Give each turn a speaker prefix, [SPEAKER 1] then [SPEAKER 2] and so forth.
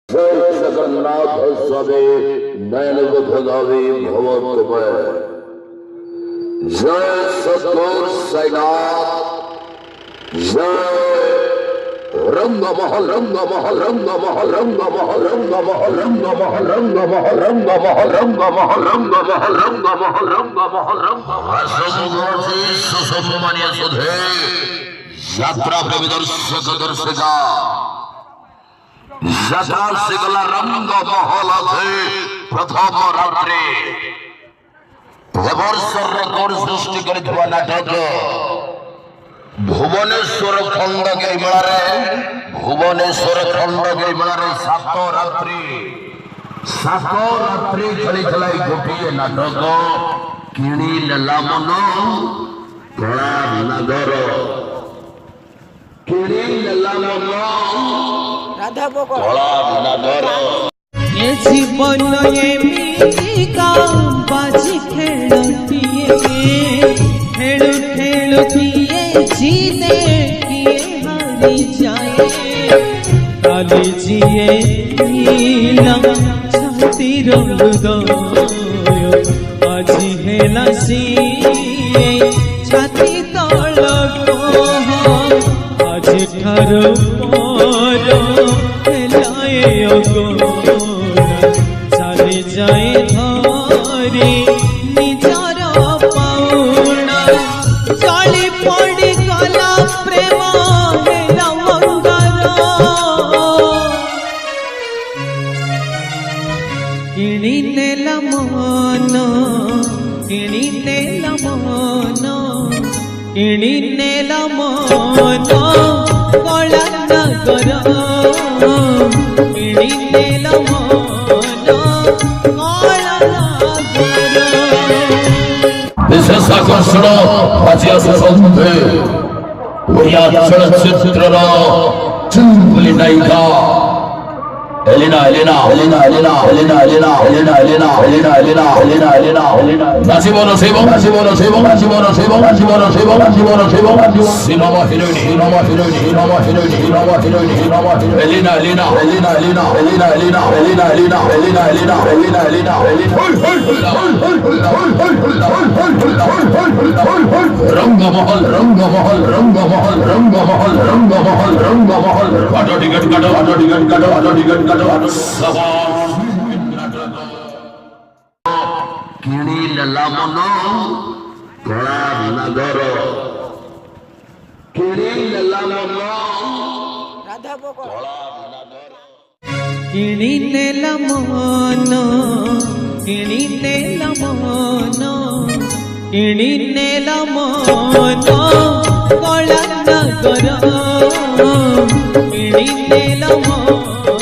[SPEAKER 1] जय जगन्नाथ सवे नयन बधगावे भवतमय। जय सतगुर साईनाथ। जय रंगमहल रंगमहल रंगमहल रंगमहल रंगमहल रंगमहल रंगमहल रंगमहल रंगमहल रंगमहल रंगमहल रंगमहल रंगमहल सुसम्मानीय सुधे यात्रा प्रेमी दर्शक दर्शिका जत्रा सिगला रंगमहल प्रथम रात्रि এবর্ষর রেকর্ড সৃষ্টি করেছিবা নাটক ভুবনেশ্বর খণ্ডগিরি মেলারে সাত রাত্রি খেলিছিল গোটিয়ে নাটক কিনি নেলা মন কলা নগর কিনি নেলা মন কলা নগর
[SPEAKER 2] ये जीवन एमिका बाजी खेलुथिए जीते किए हारी जाए काली जिए नीला छाती हृदय आजी हेला सिए छाती तलक आजी ठार पर हेलाए अगो जाए धरी निजर पाउना चली पड़ी गला प्रेम हेला मंगार किणी नेला मन किणी नेला मन किणी नेला मन कला नगर किणी नेला मन
[SPEAKER 1] विशेष आकर्षण आज आसुचे ओडिया चलचित्र चुलबुली नायिका एलिना एलिना एलिना एलिना एलिना एलिना एलिना एलिना एलिना एलिना एलिना एलिना एलिना नाचिबो नाचिबो नाचिबो नाचिबो नाचिबो नाचिबो नाचिबो नाचिबो नाचिबो नाचिबो नाचिबो cinema heroine cinema heroine cinema heroine cinema heroine cinema heroine Elina Elina Elina Elina Elina Elina Elina Elina Elina Elina Elina Elina Rangmahal Rangmahal Rangmahal Rangmahal Rangmahal Rangmahal काटो टिकट काटो काटो टिकट काटो काटो टिकट काटो किणी नेला मन कला नगर किणी नेला मन
[SPEAKER 2] किणी नेला मन किणी नेला मन किणी नेला मन कला नगर किणी नेला मन